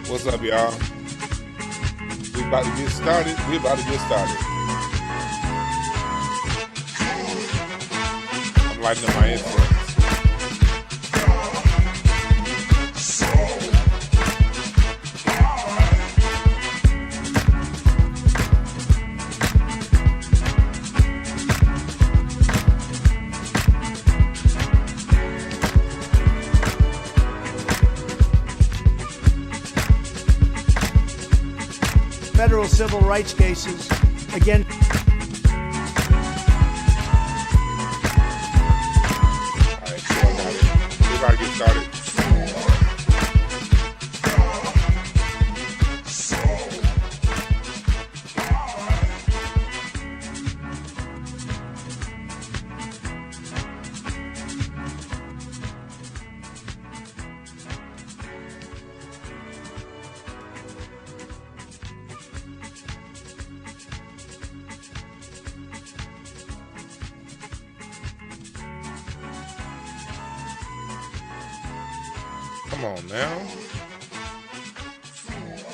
What's up, y'all? We about to get started. I'm lighting up my incense. Federal civil rights cases against We're about to get started. Come on now.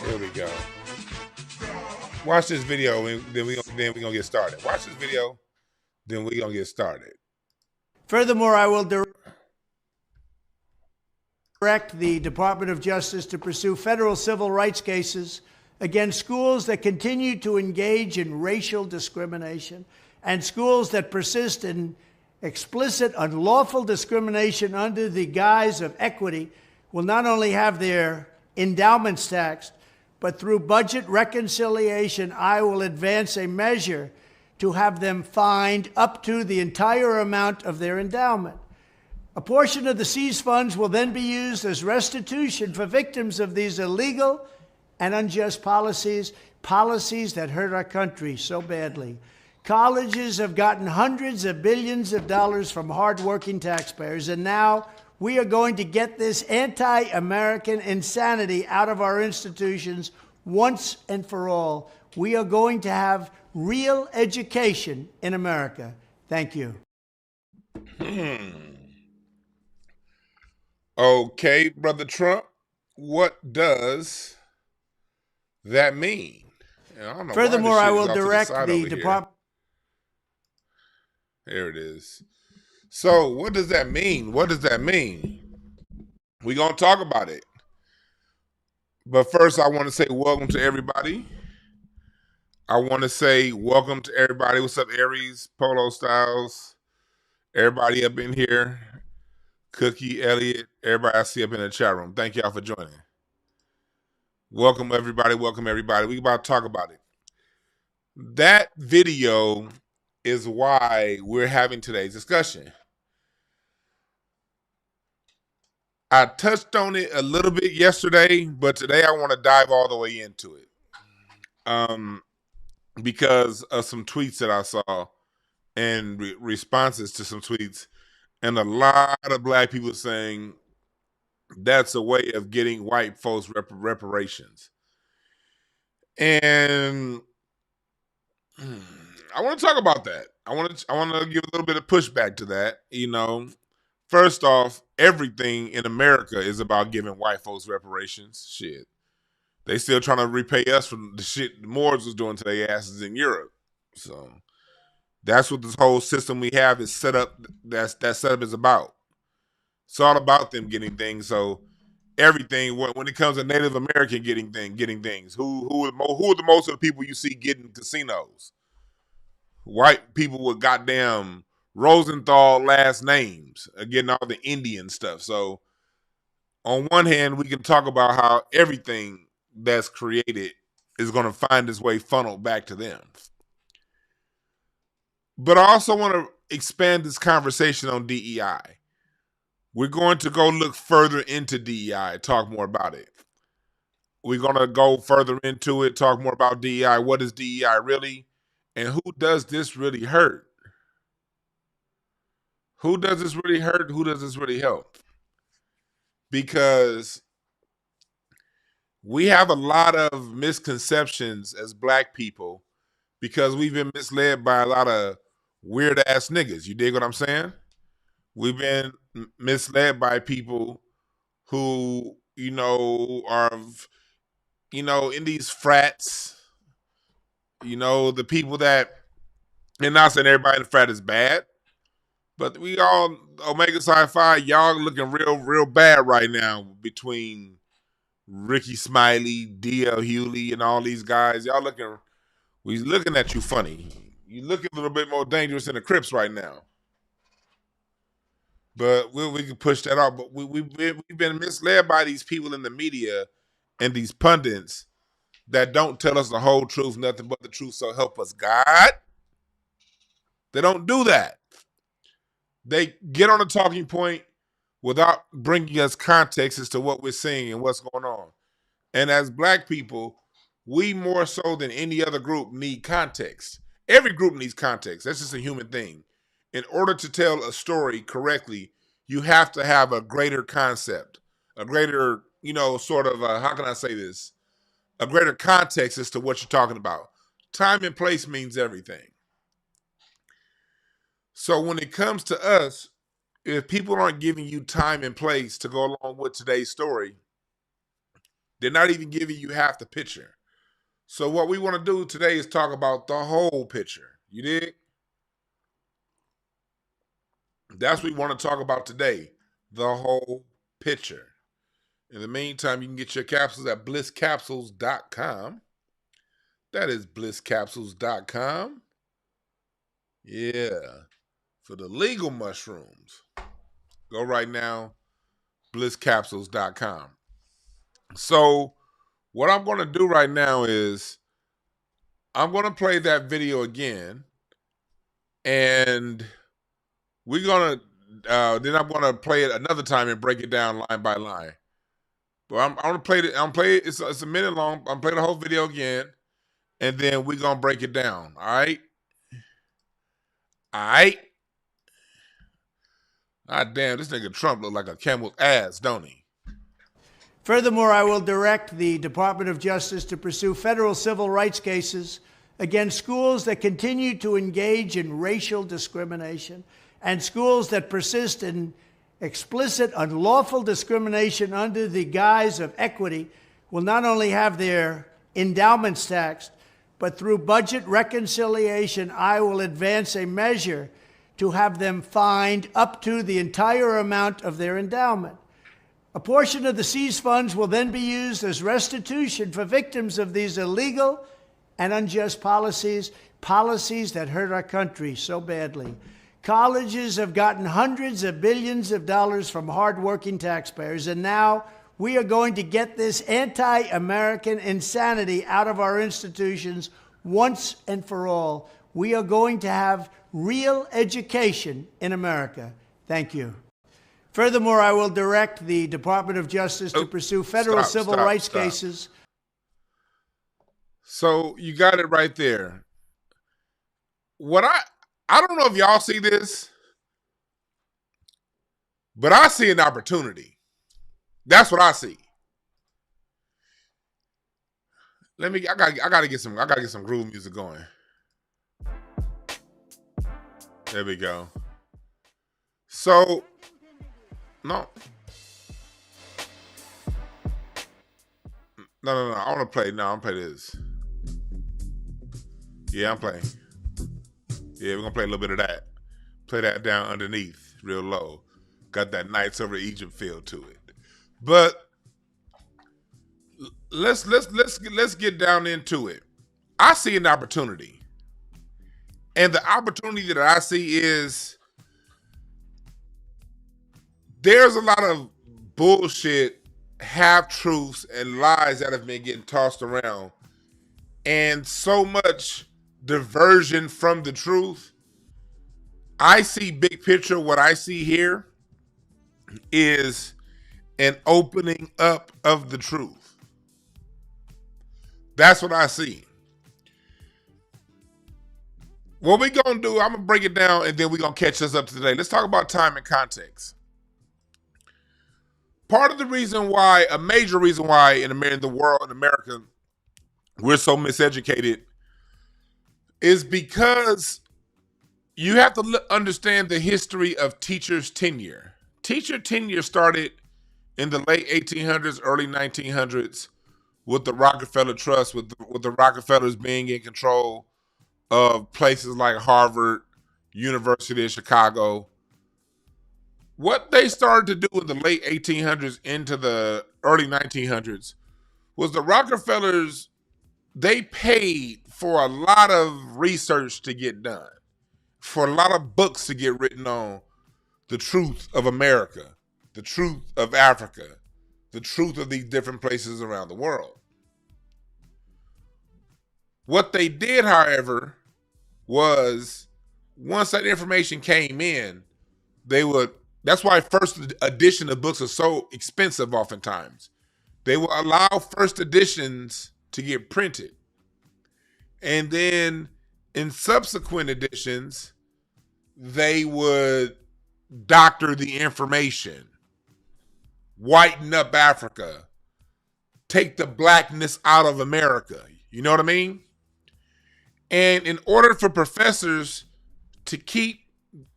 Here we go. Watch this video, and then we gonna get started. Watch this video, then we gonna get started. Furthermore, I will direct the Department of Justice to pursue federal civil rights cases against schools that continue to engage in racial discrimination and schools that persist in explicit unlawful discrimination under the guise of equity will not only have their endowments taxed, but through budget reconciliation, I will advance a measure to have them fined up to the entire amount of their endowment. A portion of the seized funds will then be used as restitution for victims of these illegal and unjust policies that hurt our country so badly. Colleges have gotten hundreds of billions of dollars from hardworking taxpayers, and now we are going to get this anti-American insanity out of our institutions once and for all. We are going to have real education in America. Thank you. Okay, Brother Trump, what does that mean? Furthermore, I will direct the Department. There it is. So what does that mean? What does that mean? We're going to talk about it. But first, I want to say welcome to everybody. I want to say welcome to everybody. What's up, Aries, Polo Styles, everybody up in here, Cookie, Elliott, everybody I see up in the chat room. Thank y'all for joining. Welcome, everybody. Welcome, everybody. We about to talk about it. That video is why we're having today's discussion. I touched on it a little bit yesterday, but today I want to dive all the way into it. Because of some tweets that I saw and responses to some tweets, and a lot of black people saying that's a way of getting white folks reparations. And I want to talk about that. I want to give a little bit of pushback to that. You know, first off, everything in America is about giving white folks reparations. Shit. They still trying to repay us for the shit the Moors was doing to their asses in Europe. So that's what this whole system we have is set up. That setup is about. It's all about them getting things. So everything when it comes to Native American getting things, who are the most of the people you see getting casinos? White people with goddamn Rosenthal last names, getting all the Indian stuff. So on one hand, we can talk about how everything that's created is going to find its way funneled back to them. But I also want to expand this conversation on DEI. We're going to go look further into DEI, talk more about it. We're going to go further into it, talk more about DEI. What is DEI really? And who does this really hurt? Who does this really hurt? Who does this really help? Because we have a lot of misconceptions as black people because we've been misled by a lot of weird ass niggas. You dig what I'm saying? We've been misled by people who, you know, are in these frats, the people that, and not saying everybody in the frat is bad, but we all, Omega Psi Phi, y'all looking real, real bad right now between Ricky Smiley, D.L. Hewley, and all these guys. We looking at you funny. You looking a little bit more dangerous than the Crips right now. But we can push that off. But we've been misled by these people in the media and these pundits that don't tell us the whole truth, nothing but the truth, so help us God. They don't do that. They get on a talking point without bringing us context as to what we're seeing and what's going on. And as Black people, we more so than any other group need context. Every group needs context. That's just a human thing. In order to tell a story correctly, you have to have a greater concept, a greater, sort of, how can I say this? A greater context as to what you're talking about. Time and place means everything. So when it comes to us, if people aren't giving you time and place to go along with today's story, they're not even giving you half the picture. So what we want to do today is talk about the whole picture. You dig? That's what we want to talk about today, the whole picture. In the meantime, you can get your capsules at blisscapsules.com. That is blisscapsules.com. Yeah. For the legal mushrooms, go right now, blisscapsules.com. So what I'm going to do right now is I'm going to play that video again, and we're going to, then I'm going to play it another time and break it down line by line. But I'm going to play it. It's a minute long. I'm playing the whole video again, and then we're going to break it down. All right? All right? God damn, this nigga Trump look like a camel's ass, don't he? Furthermore, I will direct the Department of Justice to pursue federal civil rights cases against schools that continue to engage in racial discrimination and schools that persist in explicit, unlawful discrimination under the guise of equity will not only have their endowments taxed, but through budget reconciliation, I will advance a measure to have them fined up to the entire amount of their endowment. A portion of the seized funds will then be used as restitution for victims of these illegal and unjust policies that hurt our country so badly. Colleges have gotten hundreds of billions of dollars from hardworking taxpayers, and now we are going to get this anti-American insanity out of our institutions once and for all. We are going to have real education in America. Thank you. Furthermore, I will direct the Department of Justice to pursue federal civil rights cases. So you got it right there. What I don't know if y'all see this, but I see an opportunity. That's what I see. I gotta get some groove music going. There we go. So, no. I want to play. No, I'm gonna play this. Yeah, I'm playing. Yeah, we're gonna play a little bit of that. Play that down underneath, real low. Got that Knights Over Egypt feel to it. But let's get down into it. I see an opportunity. And the opportunity that I see is there's a lot of bullshit, half-truths, and lies that have been getting tossed around. And so much diversion from the truth. I see big picture. What I see here is an opening up of the truth. That's what I see. What we gonna do, I'm gonna break it down and then we're gonna catch us up to today. Let's talk about time and context. Part of the reason why, a major reason why in the world, in America, we're so miseducated is because you have to understand the history of teachers' tenure. Teacher tenure started in the late 1800s, early 1900s with the Rockefeller Trust, with the Rockefellers being in control of places like Harvard, University of Chicago. What they started to do in the late 1800s into the early 1900s was the Rockefellers, they paid for a lot of research to get done, for a lot of books to get written on the truth of America, the truth of Africa, the truth of these different places around the world. What they did, however, was once that information came in, they would, that's why first edition of books are so expensive oftentimes. They will allow first editions to get printed. And then in subsequent editions, they would doctor the information, whiten up Africa, take the blackness out of America. You know what I mean? And in order for professors to keep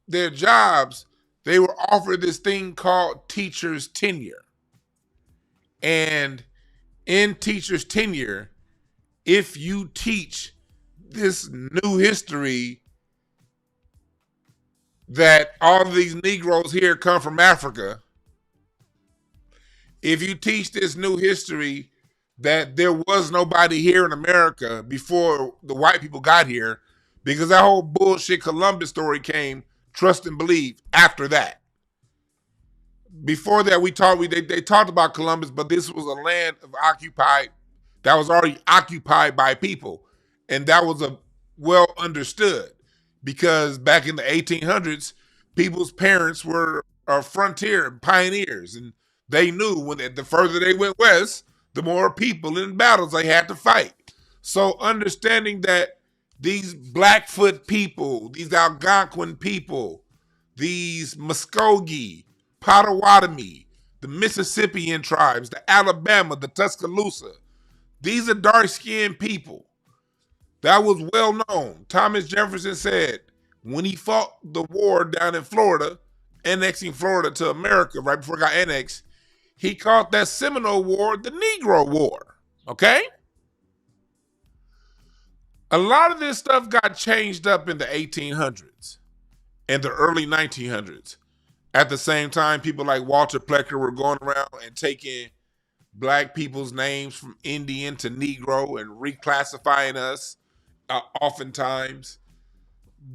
their jobs, they were offered this thing called teacher's tenure. And in teacher's tenure, if you teach this new history that all of these Negroes here come from Africa, if you teach this new history that there was nobody here in America before the white people got here, because that whole bullshit Columbus story came, trust and believe, after that. Before that, they talked about Columbus, but this was a land of occupied, that was already occupied by people. And that was a well understood, because back in the 1800s, people's parents were frontier pioneers, and they knew when the further they went west, the more people in battles they had to fight. So understanding that these Blackfoot people, these Algonquin people, these Muskogee, Potawatomi, the Mississippian tribes, the Alabama, the Tuscaloosa, these are dark-skinned people. That was well known. Thomas Jefferson said when he fought the war down in Florida, annexing Florida to America right before it got annexed, he called that Seminole War the Negro War. Okay? A lot of this stuff got changed up in the 1800s and the early 1900s. At the same time, people like Walter Plecker were going around and taking black people's names from Indian to Negro and reclassifying us oftentimes.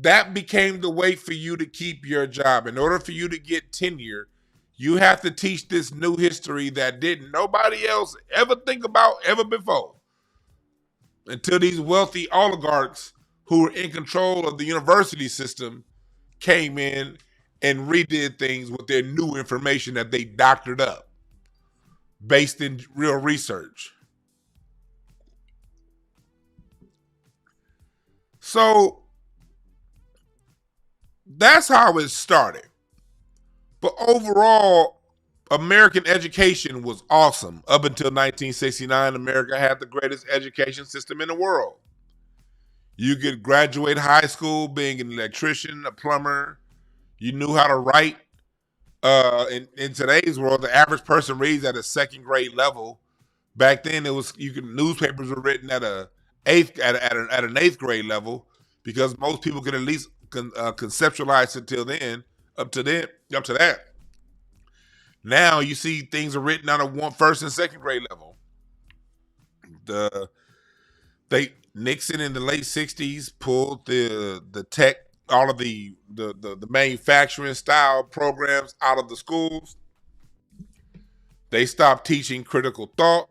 That became the way for you to keep your job. In order for you to get tenure, you have to teach this new history that didn't nobody else ever think about ever before. Until these wealthy oligarchs who were in control of the university system came in and redid things with their new information that they doctored up based in real research. So that's how it started. But overall, American education was awesome. Up until 1969, America had the greatest education system in the world. You could graduate high school being an electrician, a plumber. You knew how to write. In today's world, the average person reads at a second grade level. Back then, newspapers were written at an eighth grade level, because most people could at least conceptualize until then. Up to that. Now you see things are written on a first and second grade level. Nixon in the late 60s pulled the tech, all of the manufacturing style programs out of the schools. They stopped teaching critical thought.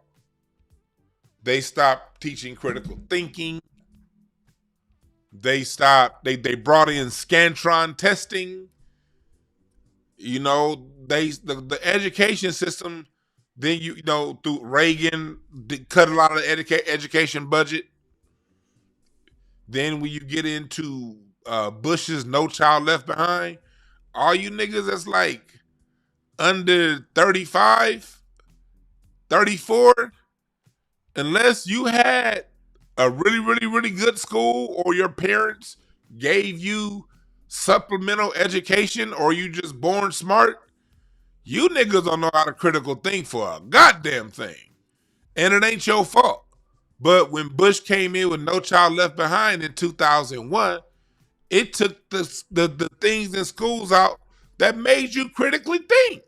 They stopped teaching critical thinking. They brought in Scantron testing. You know, the education system, then through Reagan, cut a lot of the education budget. Then when you get into Bush's No Child Left Behind, all you niggas that's like under 35, 34, unless you had a really, really, really good school, or your parents gave you supplemental education, or you just born smart, you niggas don't know how to critical think for a goddamn thing. And it ain't your fault. But when Bush came in with No Child Left Behind in 2001, it took the things in schools out that made you critically think.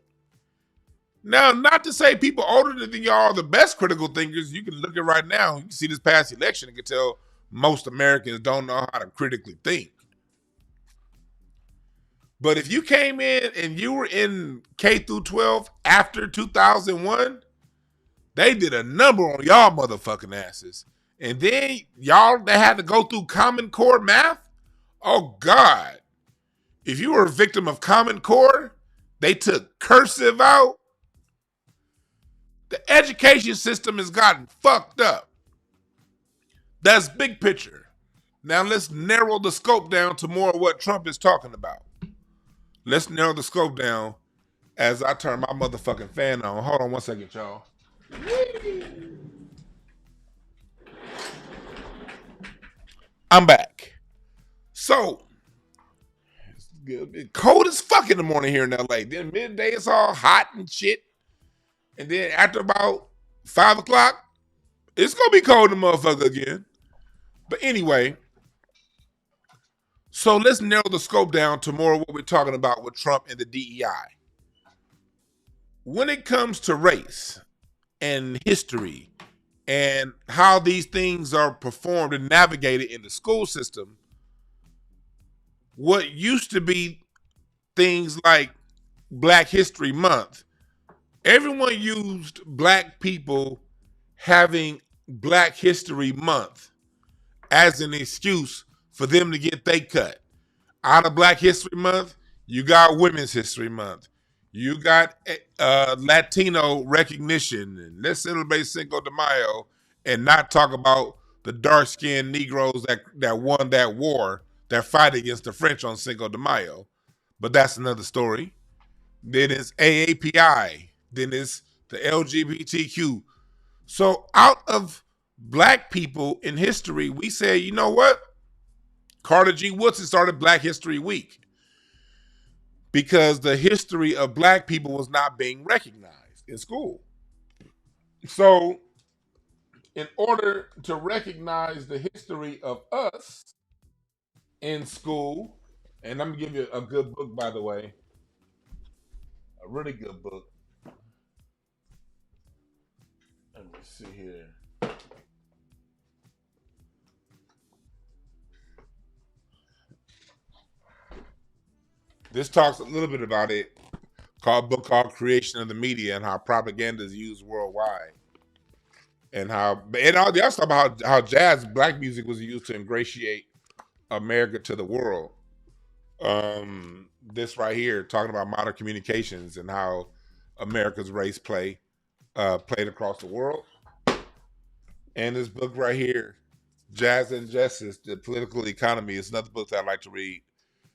Now, not to say people older than y'all are the best critical thinkers. You can look at right now. You can see this past election and can tell most Americans don't know how to critically think. But if you came in and you were in K through 12 after 2001, they did a number on y'all motherfucking asses. And then y'all that had to go through Common Core math, oh God. If you were a victim of Common Core, they took cursive out. The education system has gotten fucked up. That's big picture. Now let's narrow the scope down to more of what Trump is talking about. Let's narrow the scope down as I turn my motherfucking fan on. Hold on one second, y'all. I'm back. So, it's cold as fuck in the morning here in LA. Then midday it's all hot and shit. And then after about 5 o'clock, it's gonna be cold in the motherfucker again. But anyway, so let's narrow the scope down to more of what we're talking about with Trump and the DEI. When it comes to race and history and how these things are performed and navigated in the school system, what used to be things like Black History Month, everyone used Black people having Black History Month as an excuse for them to get they cut. Out of Black History Month, you got Women's History Month. You got Latino recognition. And let's celebrate Cinco de Mayo and not talk about the dark-skinned Negroes that won that war, that fight against the French on Cinco de Mayo. But that's another story. Then it's AAPI. Then it's the LGBTQ. So out of Black people in history, we say, you know what? Carter G. Woodson started Black History Week because the history of Black people was not being recognized in school. So in order to recognize the history of us in school, and I'm going to give you a good book, by the way, a really good book. Let me see here. This talks a little bit about it, book called Creation of the Media and how propaganda is used worldwide. And how, and they also talk about how jazz, Black music was used to ingratiate America to the world. This right here, talking about modern communications and how America's race played across the world. And this book right here, Jazz and Justice, The Political Economy, is another book that I like to read.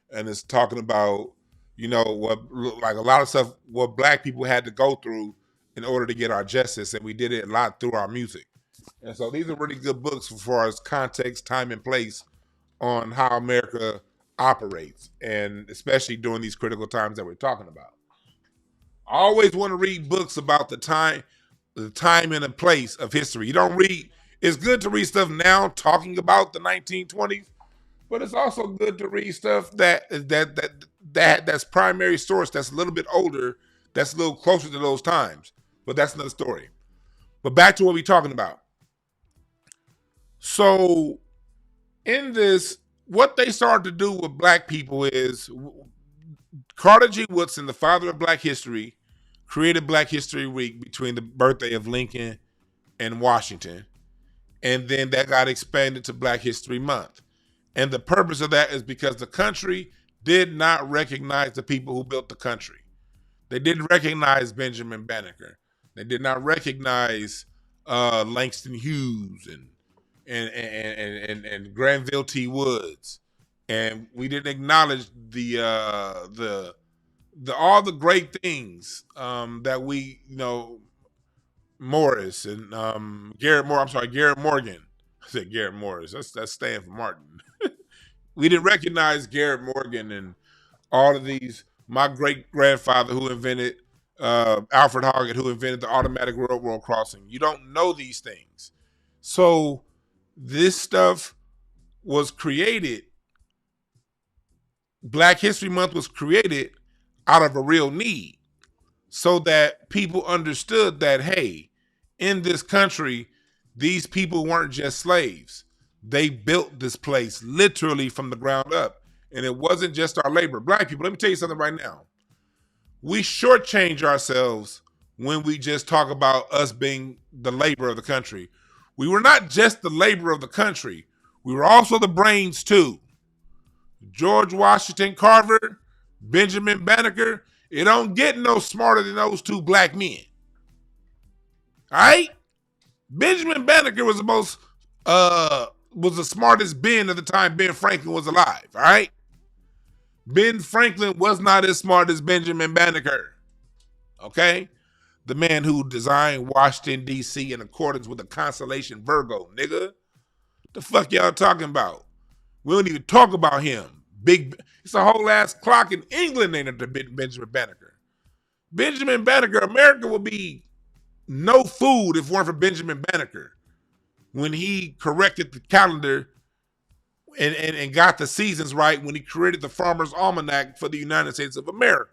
And it's talking about, you know, what, like a lot of stuff, what Black people had to go through in order to get our justice. And we did it a lot through our music. And so these are really good books as far as context, time, and place on how America operates, and especially during these critical times that we're talking about. I always want to read books about the time and the place of history. You don't read, it's good to read stuff now talking about the 1920s, but it's also good to read stuff that's primary source, that's a little bit older, that's a little closer to those times. But that's another story. But back to what we're talking about. So in this, what they started to do with Black people is Carter G. Woodson, the father of Black history, created Black History Week between the birthday of Lincoln and Washington. And then that got expanded to Black History Month. And the purpose of that is because the country did not recognize the people who built the country. They didn't recognize Benjamin Banneker. They did not recognize Langston Hughes and Granville T. Woods. And we didn't acknowledge the all the great things that we, you know, Morris and Garrett Morgan. I said Garrett Morris. That's Stan for Martin. We didn't recognize Garrett Morgan and all of these. My great grandfather who invented Alfred Hoggett, who invented the automatic railroad crossing. You don't know these things. So this stuff was created. Black History Month was created out of a real need so that people understood that, hey, in this country, these people weren't just slaves. They built this place literally from the ground up. And it wasn't just our labor. Black people, let me tell you something right now. We shortchange ourselves when we just talk about us being the labor of the country. We were not just the labor of the country. We were also the brains too. George Washington Carver, Benjamin Banneker, it don't get no smarter than those two black men. All right? Benjamin Banneker was the smartest Ben at the time Ben Franklin was alive. All right? Ben Franklin was not as smart as Benjamin Banneker. Okay? The man who designed Washington, D.C. in accordance with the constellation Virgo, nigga. The fuck y'all talking about? We don't even talk about him. It's a whole ass clock in England named after Benjamin Banneker. Benjamin Banneker, America would be no food if it weren't for Benjamin Banneker. When he corrected the calendar and got the seasons right, when he created the Farmer's Almanac for the United States of America.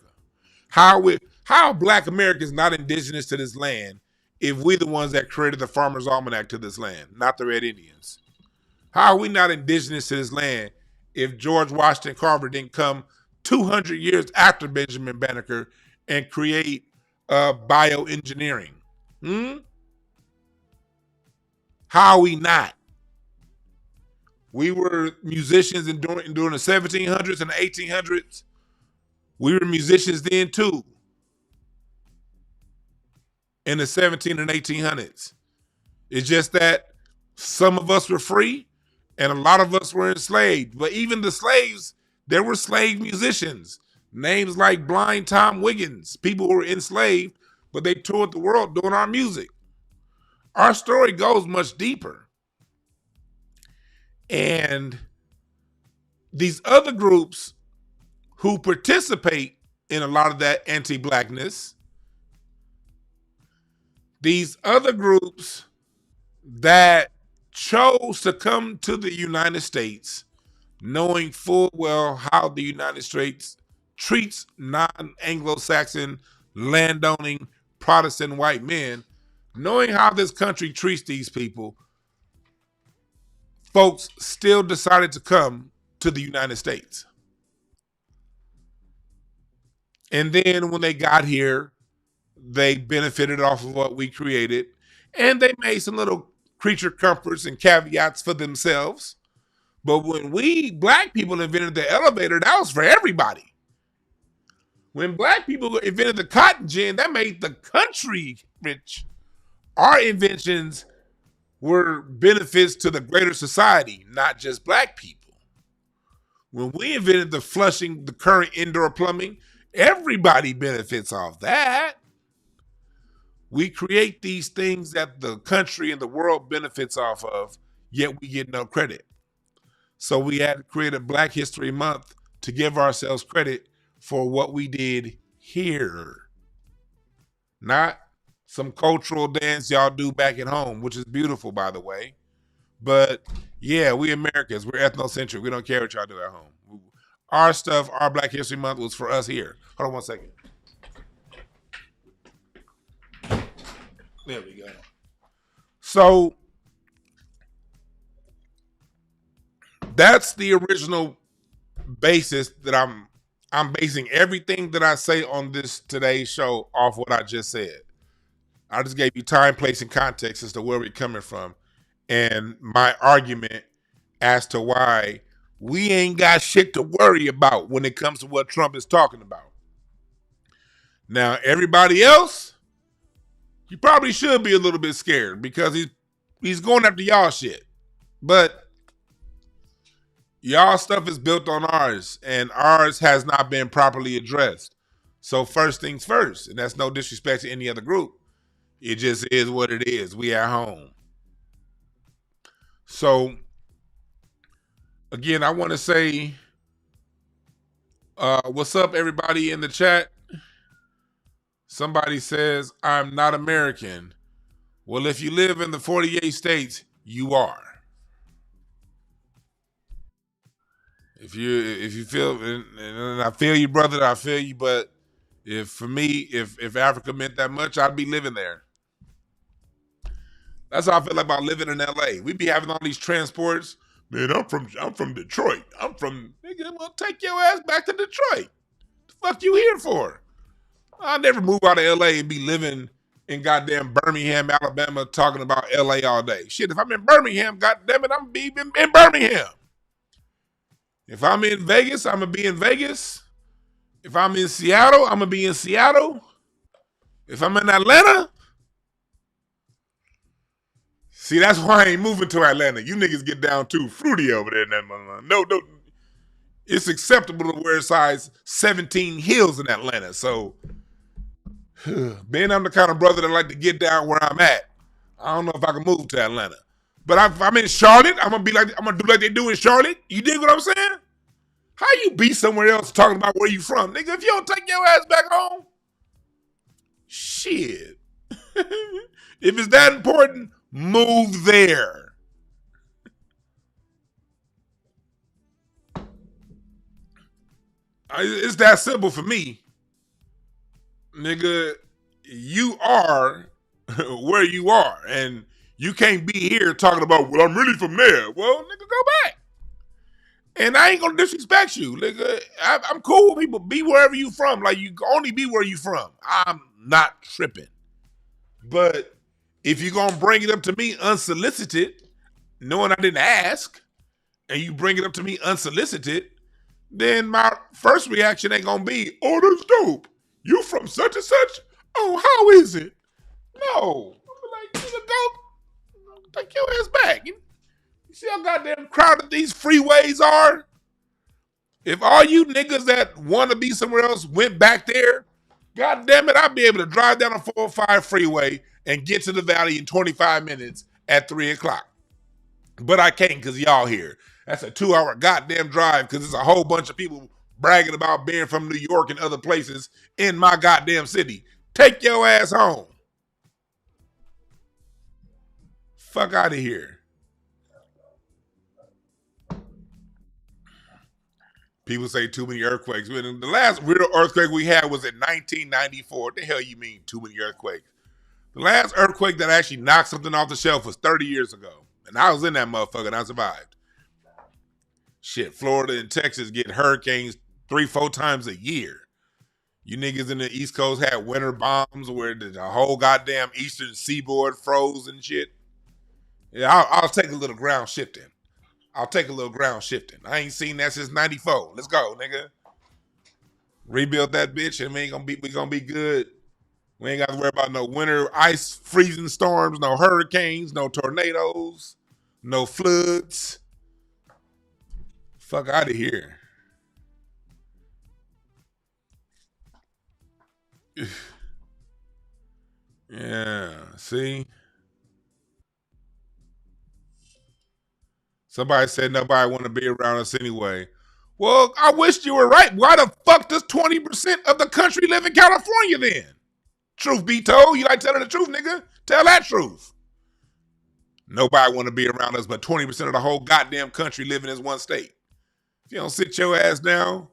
How black Americans not indigenous to this land if we the ones that created the Farmer's Almanac to this land, not the Red Indians? How are we not indigenous to this land if George Washington Carver didn't come 200 years after Benjamin Banneker and create bioengineering? How are we not? We were musicians during the 1700s and the 1800s. We were musicians then too. In the 17 and 1800s. It's just that some of us were free and a lot of us were enslaved. But even the slaves, there were slave musicians. Names like Blind Tom Wiggins. People who were enslaved, but they toured the world doing our music. Our story goes much deeper. And these other groups who participate in a lot of that anti-blackness, these other groups that chose to come to the United States knowing full well how the United States treats non-Anglo-Saxon landowning Protestant white men, knowing how this country treats these people, folks still decided to come to the United States. And then when they got here, they benefited off of what we created, and they made some little creature comforts and caveats for themselves. But when we black people invented the elevator, that was for everybody. When black people invented the cotton gin, that made the country rich. Our inventions were benefits to the greater society, not just black people. When we invented the flushing, the current indoor plumbing, everybody benefits off that. We create these things that the country and the world benefits off of, yet we get no credit. So we had to create a Black History Month to give ourselves credit for what we did here. Not some cultural dance y'all do back at home, which is beautiful, by the way. But yeah, we Americans, we're ethnocentric. We don't care what y'all do at home. Our stuff, our Black History Month was for us here. Hold on one second. There we go. So that's the original basis that I'm basing everything that I say on this today's show off what I just said. I just gave you time, place, and context as to where we're coming from and my argument as to why we ain't got shit to worry about when it comes to what Trump is talking about. Now, everybody else, you probably should be a little bit scared because he's going after y'all shit. But y'all stuff is built on ours, and ours has not been properly addressed. So first things first, and that's no disrespect to any other group. It just is what it is. We at home. So, again, I want to say, what's up, everybody in the chat? Somebody says, I'm not American. Well, if you live in the 48 states, you are. If you feel, and I feel you, brother, I feel you, but if for me, if Africa meant that much, I'd be living there. That's how I feel like about living in LA. We be having all these transports. Man, I'm from Detroit. I'm from nigga, well, take your ass back to Detroit. The fuck you here for? I'll never move out of LA and be living in goddamn Birmingham, Alabama, talking about LA all day. Shit, if I'm in Birmingham, goddamn it, I'm gonna be in Birmingham. If I'm in Vegas, I'm gonna be in Vegas. If I'm in Seattle, I'm gonna be in Seattle. If I'm in Atlanta, see, that's why I ain't moving to Atlanta. You niggas get down too fruity over there. No, it's acceptable to wear size 17 heels in Atlanta. So, being I'm the kind of brother that like to get down where I'm at, I don't know if I can move to Atlanta. But if I'm in Charlotte, I'm gonna do like they do in Charlotte. You dig what I'm saying? How you be somewhere else talking about where you from, nigga? If you don't take your ass back home, shit. If it's that important, move there. It's that simple for me. Nigga, you are where you are. And you can't be here talking about, well, I'm really from there. Well, nigga, go back. And I ain't gonna disrespect you, nigga. I'm cool with people. Be wherever you from. Like, you only be where you from. I'm not tripping. But if you're gonna bring it up to me unsolicited, knowing I didn't ask, and you bring it up to me unsolicited, then my first reaction ain't gonna be, oh, that's dope. You from such and such? Oh, how is it? No. I'm like, nigga, go take your ass back. You see how goddamn crowded these freeways are? If all you niggas that want to be somewhere else went back there, god damn it, I'd be able to drive down a 405 freeway and get to the valley in 25 minutes at 3 o'clock. But I can't because y'all here. That's a 2-hour goddamn drive because there's a whole bunch of people bragging about being from New York and other places in my goddamn city. Take your ass home. Fuck out of here. People say too many earthquakes. The last real earthquake we had was in 1994. What the hell you mean too many earthquakes? The last earthquake that actually knocked something off the shelf was 30 years ago. And I was in that motherfucker and I survived. Shit, Florida and Texas get hurricanes 3-4 times a year. You niggas in the East Coast had winter bombs where the whole goddamn eastern seaboard froze and shit. Yeah, I'll take a little ground shifting. I ain't seen that since 94. Let's go, nigga. Rebuild that bitch and we gonna be good. We ain't got to worry about no winter ice freezing storms, no hurricanes, no tornadoes, no floods. Fuck out of here. Yeah, see? Somebody said nobody want to be around us anyway. Well, I wish you were right. Why the fuck does 20% of the country live in California then? Truth be told, you like telling the truth, nigga? Tell that truth. Nobody want to be around us, but 20% of the whole goddamn country live in this one state. If you don't sit your ass down,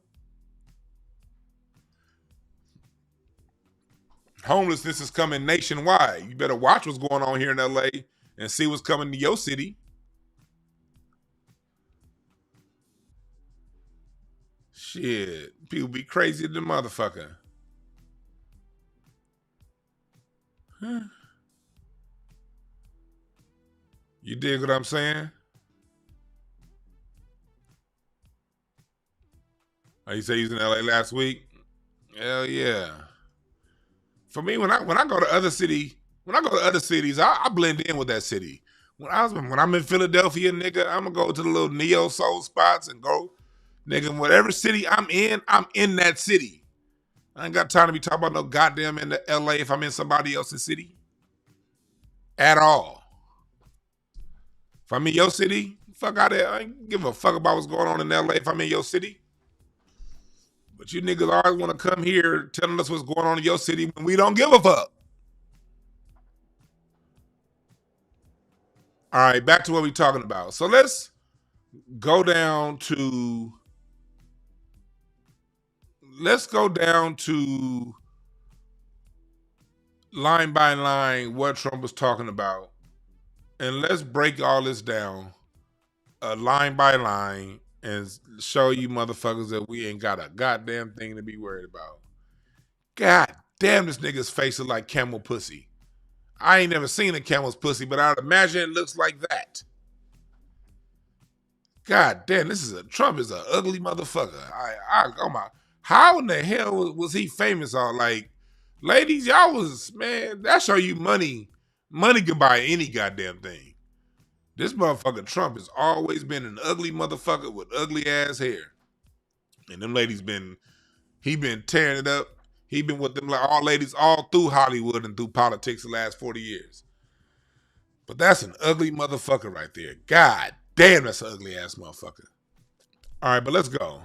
homelessness is coming nationwide. You better watch what's going on here in LA and see what's coming to your city. Shit, people be crazy than motherfucker. Huh. You dig what I'm saying? Oh, you say you was in LA last week? Hell yeah. For me, when I go to other cities, I blend in with that city. When I'm in Philadelphia, nigga, I'm gonna go to the little neo soul spots and go, nigga, whatever city I'm in that city. I ain't got time to be talking about no goddamn in the LA if I'm in somebody else's city. At all. If I'm in your city, fuck out of there. I ain't give a fuck about what's going on in LA if I'm in your city. But you niggas always want to come here telling us what's going on in your city when we don't give a fuck. All right, back to what we're talking about. So let's go down to line by line what Trump was talking about, and let's break all this down line by line and show you motherfuckers that we ain't got a goddamn thing to be worried about. God damn, this nigga's face is like camel pussy. I ain't never seen a camel's pussy, but I'd imagine it looks like that. God damn, Trump is an ugly motherfucker. Oh my, how in the hell was he famous on? Like, ladies, y'all was, man, that show you money. Money can buy any goddamn thing. This motherfucker Trump has always been an ugly motherfucker with ugly ass hair. And them ladies he been tearing it up. He been with them like all ladies all through Hollywood and through politics the last 40 years. But that's an ugly motherfucker right there. God damn, that's an ugly ass motherfucker. All right, but let's go.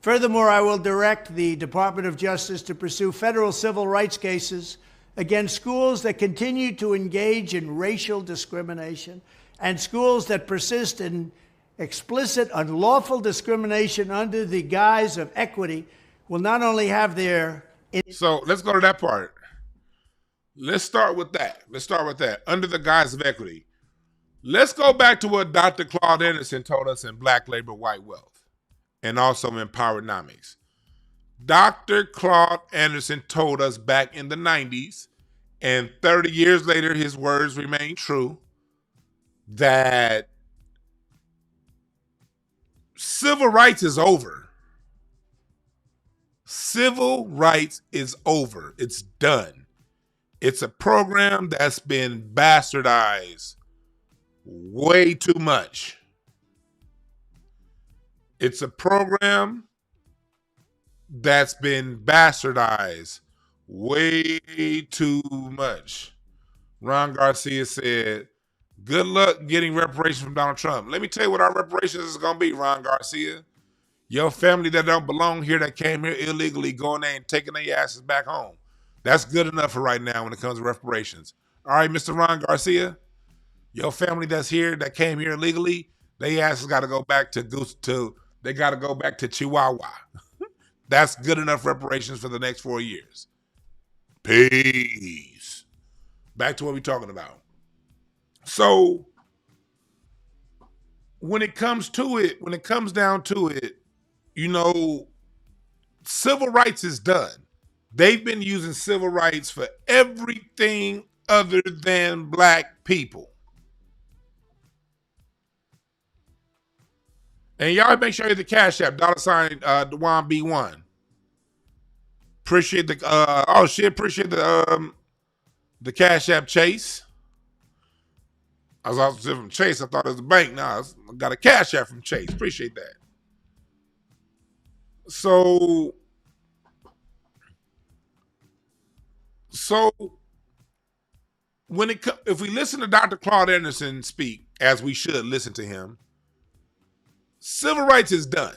Furthermore, I will direct the Department of Justice to pursue federal civil rights cases against schools that continue to engage in racial discrimination and schools that persist in explicit unlawful discrimination under the guise of equity will not only have their... So let's go to that part. Let's start with that. Under the guise of equity. Let's go back to what Dr. Claude Anderson told us in Black Labor, White Wealth, and also in Powernomics. Dr. Claude Anderson told us back in the 90s, and 30 years later, his words remain true, that civil rights is over. Civil rights is over. It's done. It's a program that's been bastardized way too much. It's a program that's been bastardized way too much. Ron Garcia said, good luck getting reparations from Donald Trump. Let me tell you what our reparations is going to be, Ron Garcia. Your family that don't belong here, that came here illegally, going there and taking their asses back home. That's good enough for right now when it comes to reparations. All right, Mr. Ron Garcia, your family that's here, that came here illegally, their asses got to go back they got to go back to Chihuahua. That's good enough reparations for the next 4 years. Peace. Back to what we're talking about. So when it comes down to it, civil rights is done. They've been using civil rights for everything other than black people. And y'all make sure you hit the Cash App, $sign Dewan B1. Appreciate the Cash App Chase. I was also from Chase. I thought it was a bank. Nah, I got a Cash App from Chase. Appreciate that. So if we listen to Dr. Claude Anderson speak, as we should listen to him, civil rights is done.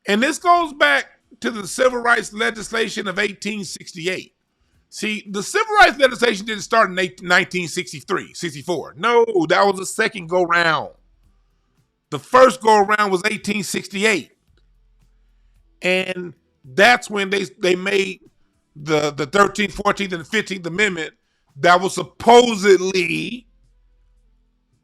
And this goes back to the civil rights legislation of 1868. See, the civil rights legislation didn't start in 1964. No, that was the second go round. The first go around was 1868. And that's when they made the 13th, 14th, and 15th Amendment that was supposedly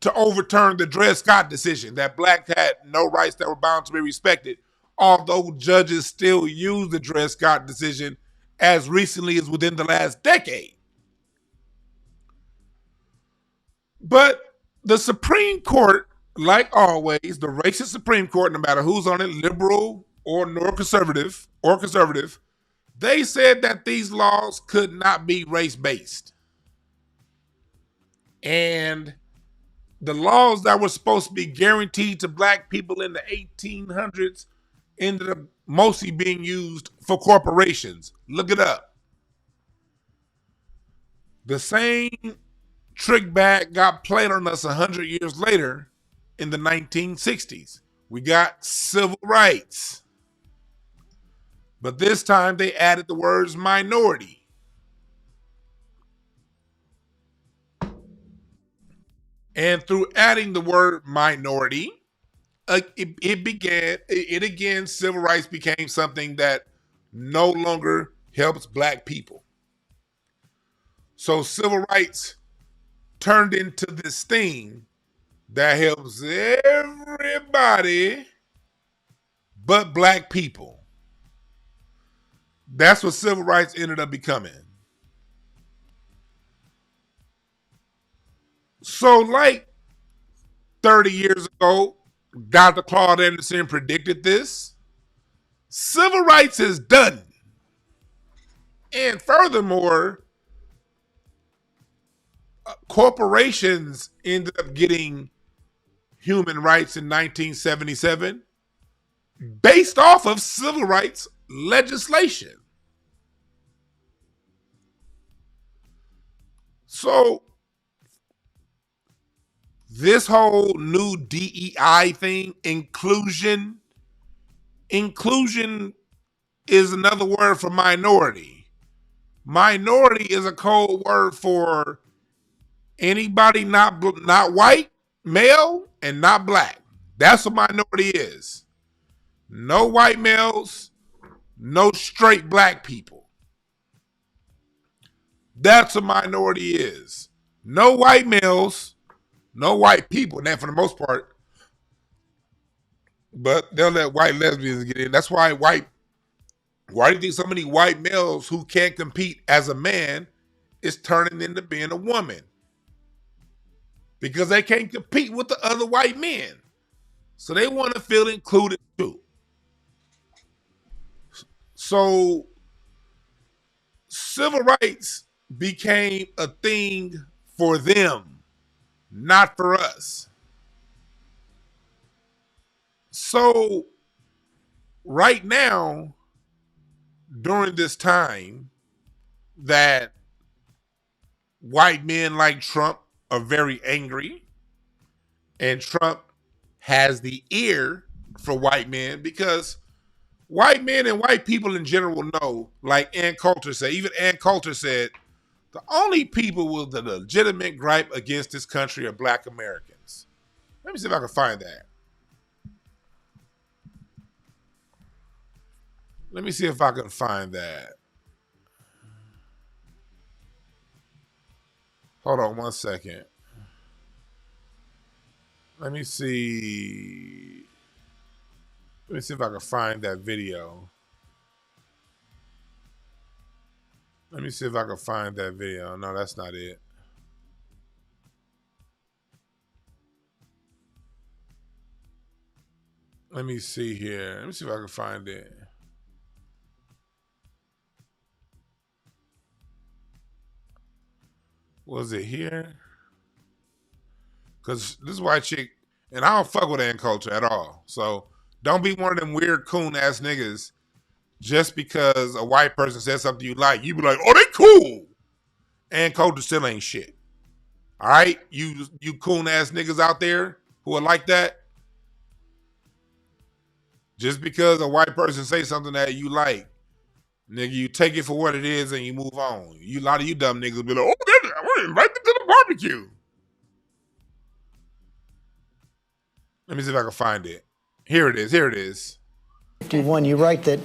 to overturn the Dred Scott decision, that blacks had no rights that were bound to be respected, although judges still use the Dred Scott decision as recently as within the last decade. But the Supreme Court, like always, the racist Supreme Court, no matter who's on it, liberal or conservative, they said that these laws could not be race-based. And the laws that were supposed to be guaranteed to black people in the 1800s ended up mostly being used for corporations. Look it up. The same trick bag got played on us 100 years later in the 1960s. We got civil rights. But this time they added the words minority. And through adding the word minority, it again, civil rights became something that no longer helps black people. So civil rights turned into this thing that helps everybody but black people. That's what civil rights ended up becoming. So like 30 years ago, Dr. Claude Anderson predicted this. Civil rights is done. And furthermore, corporations ended up getting human rights in 1977 based off of civil rights legislation. So this whole new DEI thing, inclusion is another word for minority. Minority is a code word for anybody not white, male, and not black. That's what minority is. No white males, no straight black people. That's what minority is. No white males, no white people, and that for the most part. But they'll let white lesbians get in. That's why do you think so many white males who can't compete as a man is turning into being a woman? Because they can't compete with the other white men. So they want to feel included too. So civil rights became a thing for them, not for us. So right now, during this time that white men like Trump are very angry, and Trump has the ear for white men, because white men and white people in general know, like Ann Coulter said, even Ann Coulter said, the only people with a legitimate gripe against this country are black Americans. Let me see if I can find that. Let me see if I can find that. Hold on one second. Let me see. Let me see if I can find that video. Let me see if I can find that video. No, that's not it. Let me see here. Let me see if I can find it. Was it here? Because this white chick, and I don't fuck with Ann Coulter at all. So don't be one of them weird coon ass niggas just because a white person says something you like. You be like, oh, they cool. Ann Coulter still ain't shit. All right? You coon ass niggas out there who are like that. Just because a white person say something that you like, nigga, you take it for what it is and you move on. A lot of you dumb niggas be like, oh, we're invited to the barbecue. Let me see if I can find it. Here it is. 51, you write that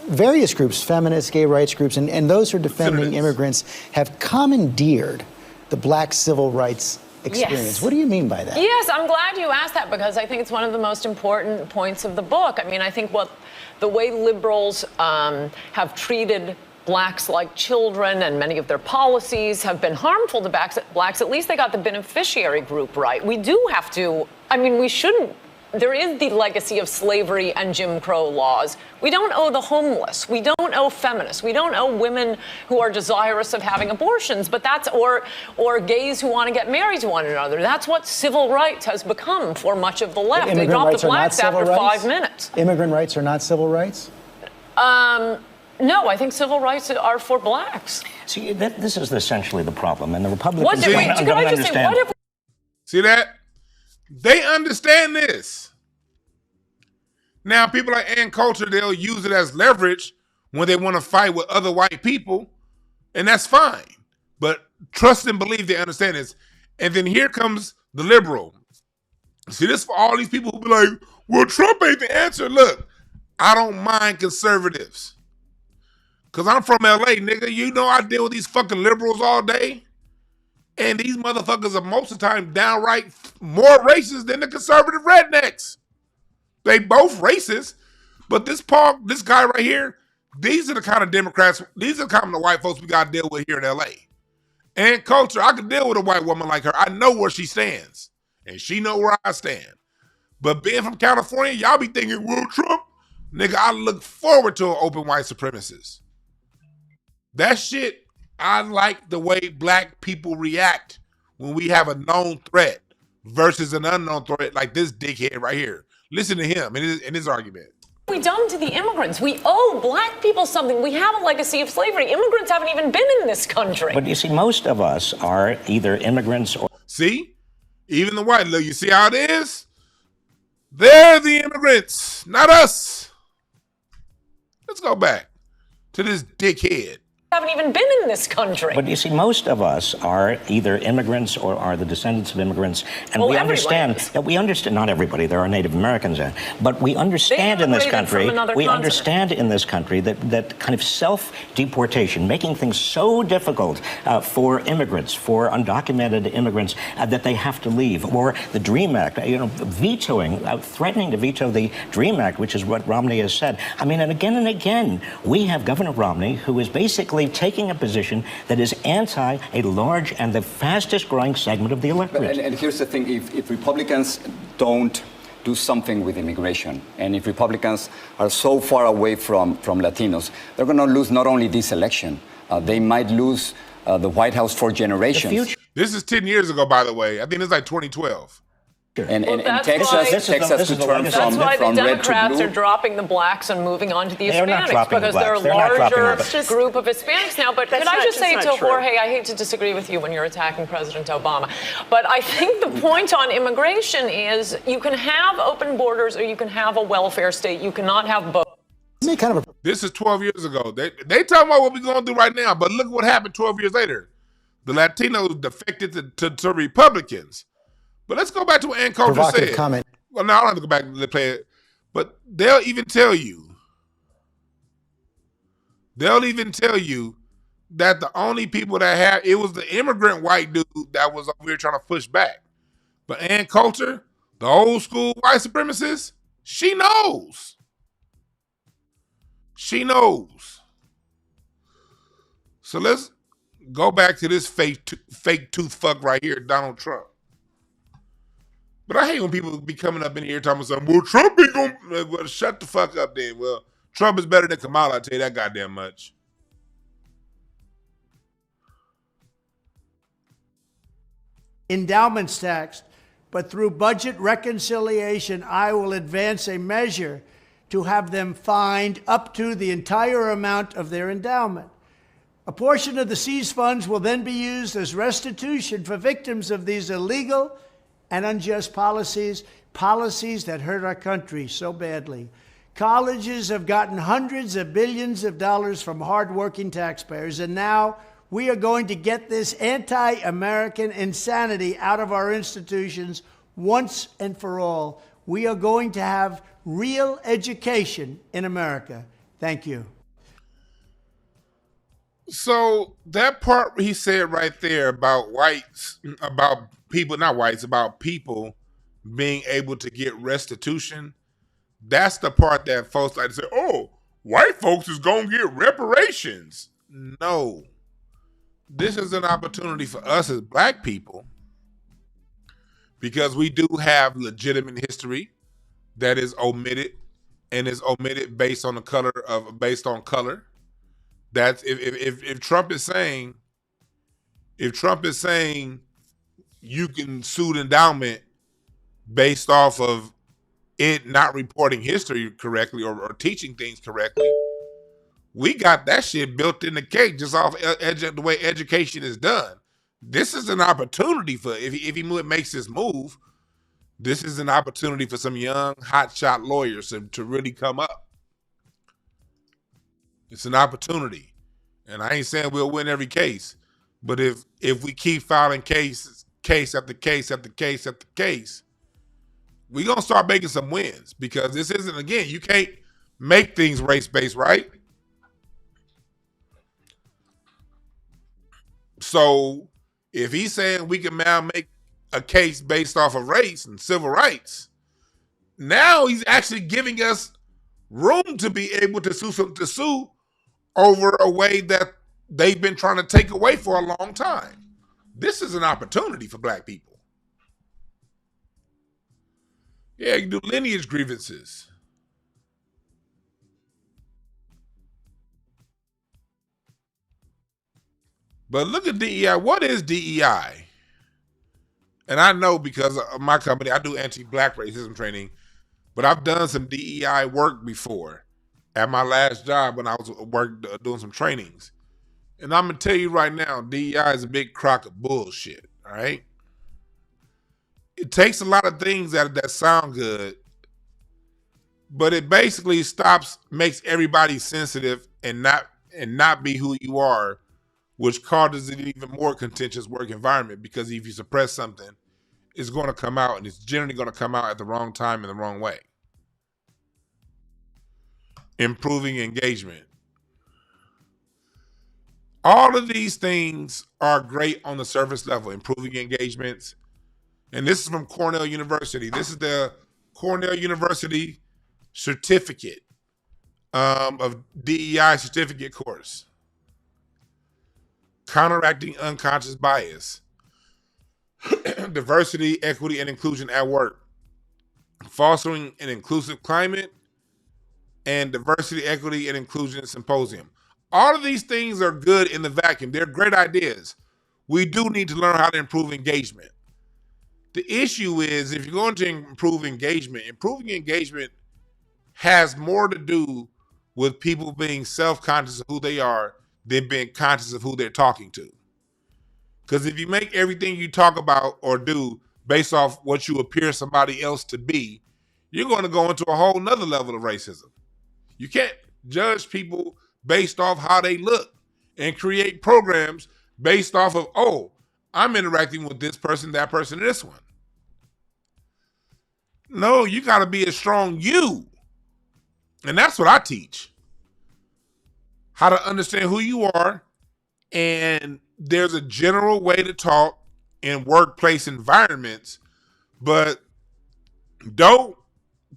various groups, feminists, gay rights groups, and those who are defending immigrants have commandeered the black civil rights experience. Yes. What do you mean by that? Yes, I'm glad you asked that, because I think it's one of the most important points of the book. I mean, I think the way liberals have treated blacks like children, and many of their policies have been harmful to blacks, at least they got the beneficiary group right. We do have to, we shouldn't. There is the legacy of slavery and Jim Crow laws. We don't owe the homeless. We don't owe feminists. We don't owe women who are desirous of having abortions, but or gays who want to get married to one another. That's what civil rights has become for much of the left. They dropped the blacks after 5 minutes. Immigrant rights are not civil rights? No, I think civil rights are for blacks. See, this is essentially the problem, and the Republicans See that? They understand this. Now, people like Coulter, they'll use it as leverage when they want to fight with other white people, and that's fine. But trust and believe they understand this. And then here comes the liberal. See, this for all these people who be like, well, Trump ain't the answer. Look, I don't mind conservatives. Because I'm from LA, nigga. You know I deal with these fucking liberals all day. And these motherfuckers are most of the time downright more racist than the conservative rednecks. They both racist. But this guy right here, these are the kind of Democrats, these are the kind of white folks we got to deal with here in LA. And Coulter, I can deal with a white woman like her. I know where she stands. And she know where I stand. But being from California, y'all be thinking, well, Trump, nigga, I look forward to an open white supremacist. That shit, I like the way black people react when we have a known threat versus an unknown threat like this dickhead right here. Listen to him in his argument. We done to the immigrants. We owe black people something. We have a legacy of slavery. Immigrants haven't even been in this country. But you see, most of us are either immigrants or... See? Even the white, look, you see how it is? They're the immigrants, not us. Let's go back to this dickhead. Haven't even been in this country. But you see, most of us are either immigrants or are the descendants of immigrants, and well, we understand that not everybody. There are Native Americans in, but we understand in this country. We understand in this country that kind of self-deportation, making things so difficult for immigrants, for undocumented immigrants, that they have to leave, or the DREAM Act, vetoing, threatening to veto the DREAM Act, which is what Romney has said. I mean, and again, we have Governor Romney, who is basically taking a position that is anti a large and the fastest growing segment of the electorate. And here's the thing, if Republicans don't do something with immigration, and if Republicans are so far away from Latinos, they're going to lose not only this election, they might lose the White House for generations. This is 10 years ago, by the way. I think it's like 2012. And Texas returned that's why the from Democrats red to blue. are dropping the blacks and moving on to the They're not Hispanics dropping the because they're a blacks. They're not larger group of Hispanics now. But could I just say to Jorge, I hate to disagree with you when you're attacking President Obama, but I think the point on immigration is you can have open borders or you can have a welfare state. You cannot have both. This is 12 years ago. They talking about what we're going to do right now, but look what happened 12 years later. The Latinos defected to Republicans. But let's go back to what Coulter said. Comment. Well, no, I don't have to go back and play it. But they'll even tell you that the only people that it was the immigrant white dude that was over here trying to push back. But Coulter, the old school white supremacist, she knows. She knows. So let's go back to this fake tooth fuck right here, Donald Trump. But I hate when people be coming up in here talking about something, well, Trump ain't gonna, well, shut the fuck up then. Well, Trump is better than Kamala, I'll tell you that goddamn much. Endowments tax, but through budget reconciliation, I will advance a measure to have them fined up to the entire amount of their endowment. A portion of the seized funds will then be used as restitution for victims of these illegal and unjust policies that hurt our country so badly. Colleges have gotten hundreds of billions of dollars from hardworking taxpayers, and now we are going to get this anti-American insanity out of our institutions once and for all. We are going to have real education in America. Thank you. So that part he said right there about whites, about people, not whites, about people being able to get restitution, that's the part that folks like to say, oh, white folks is going to get reparations. No. This is an opportunity for us as black people because we do have legitimate history that is omitted and is omitted based on color. That's if Trump is saying, you can sue the endowment based off of it not reporting history correctly or teaching things correctly, we got that shit built in the cake just off the way education is done. This is an opportunity for if he makes this move. This is an opportunity for some young, hotshot lawyers to really come up. It's an opportunity. And I ain't saying we'll win every case, but if we keep filing case after case after case after case, we're going to start making some wins, because this isn't, again, you can't make things race-based, right? So if he's saying we can now make a case based off of race and civil rights, now he's actually giving us room to be able to sue over a way that they've been trying to take away for a long time. This is an opportunity for black people. Yeah, you can do lineage grievances. But look at DEI. What is DEI? And I know because of my company, I do anti-black racism training, but I've done some DEI work before at my last job when I was doing some trainings. And I'm going to tell you right now, DEI is a big crock of bullshit, all right? It takes a lot of things that sound good, but it basically makes everybody sensitive and not be who you are, which causes an even more contentious work environment, because if you suppress something, it's going to come out, and it's generally going to come out at the wrong time in the wrong way. Improving engagement. All of these things are great on the surface level, improving engagements. And this is from Cornell University. This is the Cornell University certificate of DEI certificate course. Counteracting unconscious bias. Diversity, equity, and inclusion at work. Fostering an inclusive climate. And diversity, equity, and inclusion symposium. All of these things are good in the vacuum. They're great ideas. We do need to learn how to improve engagement. The issue is, if you're going to improve engagement, improving engagement has more to do with people being self-conscious of who they are than being conscious of who they're talking to. Because if you make everything you talk about or do based off what you appear somebody else to be, you're going to go into a whole nother level of racism. You can't judge people based off how they look and create programs based off of, oh, I'm interacting with this person, that person, and this one. No, you got to be a strong you. And that's what I teach. How to understand who you are. And there's a general way to talk in workplace environments, but don't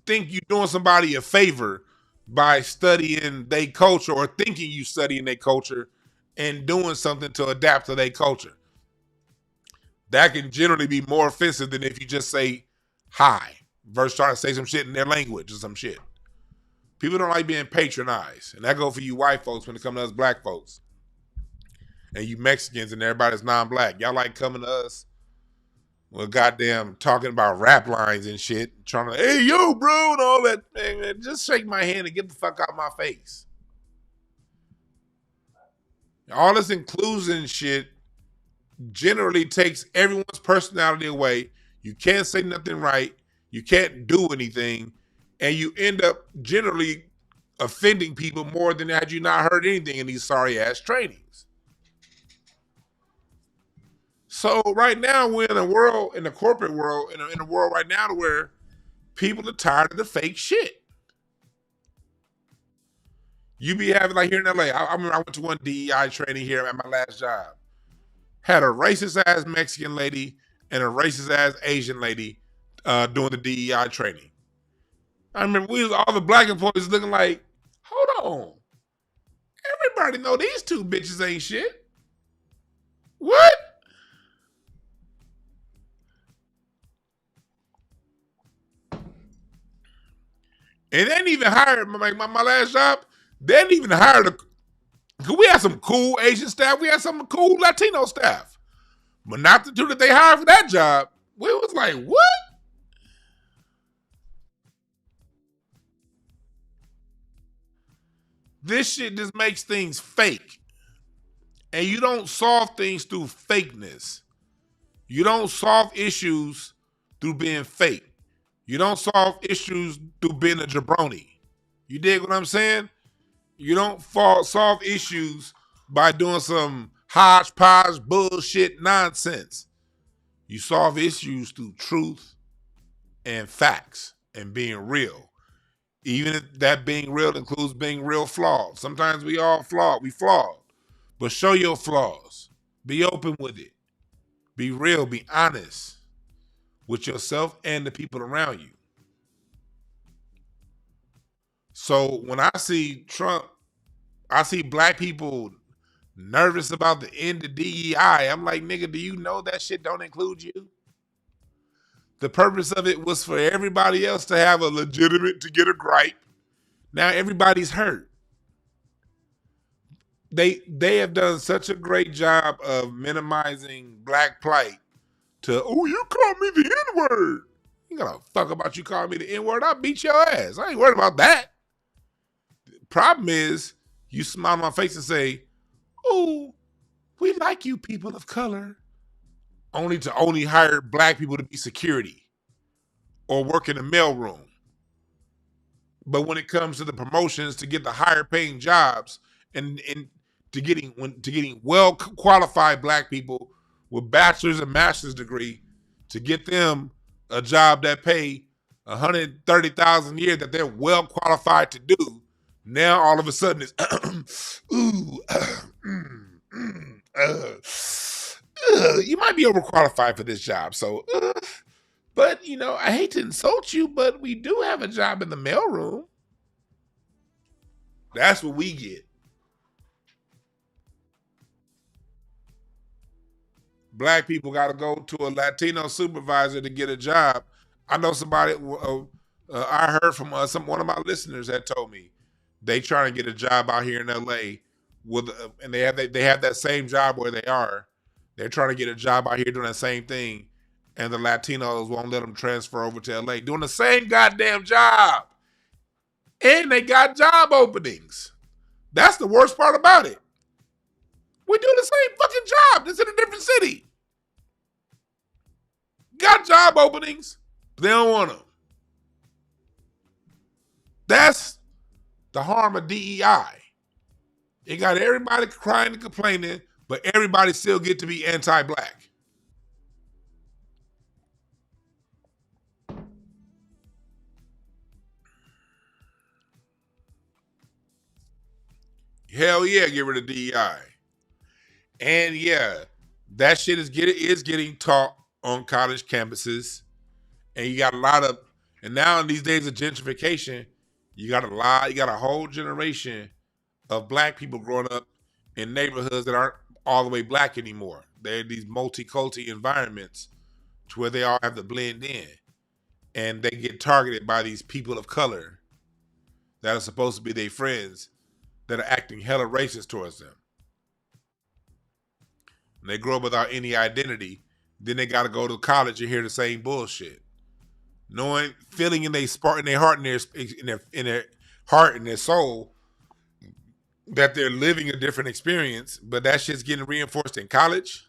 think you're doing somebody a favor by studying their culture or thinking you studying their culture and doing something to adapt to their culture. That can generally be more offensive than if you just say hi versus trying to say some shit in their language or some shit. People don't like being patronized. And that goes for you white folks when it comes to us black folks. And you Mexicans and everybody's non-black. Y'all like coming to us with goddamn talking about rap lines and shit, trying to, hey, yo, bro, and all that. Man, just shake my hand and get the fuck out of my face. All this inclusion shit generally takes everyone's personality away. You can't say nothing right. You can't do anything. And you end up generally offending people more than had you not heard anything in these sorry-ass trainings. So right now we're in a world, in the corporate world, in a world right now where people are tired of the fake shit. You be having, like here in LA, I remember I went to one DEI training here at my last job. Had a racist ass Mexican lady and a racist ass Asian lady doing the DEI training. I remember all the black employees looking like, hold on. Everybody know these two bitches ain't shit. What? And they didn't even hire, my last job, they didn't even hire we had some cool Asian staff, we had some cool Latino staff. But not the two that they hired for that job. We was like, what? This shit just makes things fake. And you don't solve things through fakeness. You don't solve issues through being fake. You don't solve issues through being a jabroni. You dig what I'm saying? You don't solve issues by doing some hodgepodge bullshit nonsense. You solve issues through truth and facts and being real. Even if that being real includes being real flawed. Sometimes we all flawed. We flawed. But show your flaws. Be open with it. Be real. Be honest with yourself and the people around you. So when I see Trump, I see black people nervous about the end of DEI. I'm like, nigga, do you know that shit don't include you? The purpose of it was for everybody else to have a legitimate, to get a gripe. Now everybody's hurt. They have done such a great job of minimizing black plight to, oh, you call me the N-word. You got a fuck about you calling me the N-word? I'll beat your ass. I ain't worried about that. The problem is you smile on my face and say, oh, we like you people of color. Only to hire black people to be security or work in the mailroom. But when it comes to the promotions to get the higher paying jobs and to getting well qualified black people with bachelor's and master's degree to get them a job that pay $130,000 a year that they're well qualified to do, now all of a sudden it's ooh, you might be overqualified for this job. So, but you know, I hate to insult you, but we do have a job in the mailroom. That's what we get. Black people got to go to a Latino supervisor to get a job. I know somebody. I heard from one of my listeners that told me they trying to get a job out here in LA and they have that same job where they are. They're trying to get a job out here doing the same thing, and the Latinos won't let them transfer over to LA doing the same goddamn job. And they got job openings. That's the worst part about it. We do the same fucking job. It's in a different city. Got job openings. But they don't want them. That's the harm of DEI. It got everybody crying and complaining, but everybody still get to be anti-black. Hell yeah, get rid of DEI. And yeah, that shit is getting taught on college campuses. And you got a lot of, and now in these days of gentrification, you got a whole generation of black people growing up in neighborhoods that aren't all the way black anymore. They're these multi-culti environments to where they all have to blend in. And they get targeted by these people of color that are supposed to be their friends that are acting hella racist towards them. And they grow up without any identity. Then they got to go to college and hear the same bullshit. Feeling in their heart and their heart and their soul that they're living a different experience, but that shit's getting reinforced in college.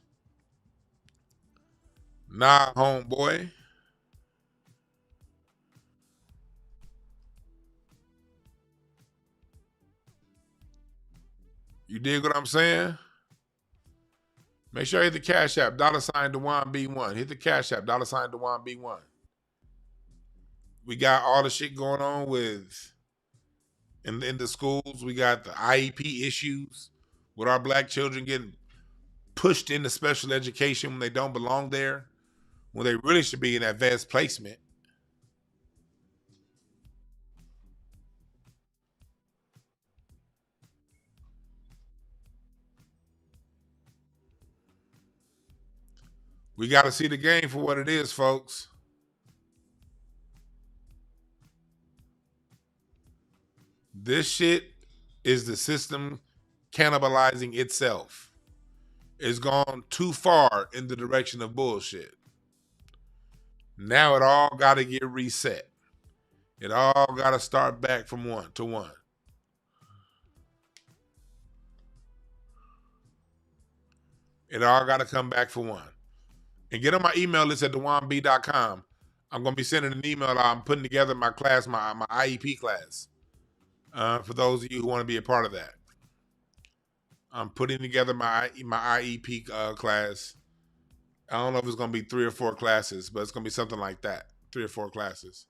Nah, homeboy. You dig what I'm saying? Make sure you hit the Cash App, $DewanB1. Hit the Cash App, $DewanB1. We got all the shit going on with in the schools. We got the IEP issues with our black children getting pushed into special education when they don't belong there, when they really should be in advanced placement. We got to see the game for what it is, folks. This shit is the system cannibalizing itself. It's gone too far in the direction of bullshit. Now it all got to get reset. It all got to start back from one to one. It all got to come back for one. And get on my email list at DewanB.com. I'm going to be sending an email. I'm putting together my class, my IEP class, for those of you who want to be a part of that. I'm putting together my IEP class. I don't know if it's going to be 3 or 4 classes, but it's going to be something like that, 3 or 4 classes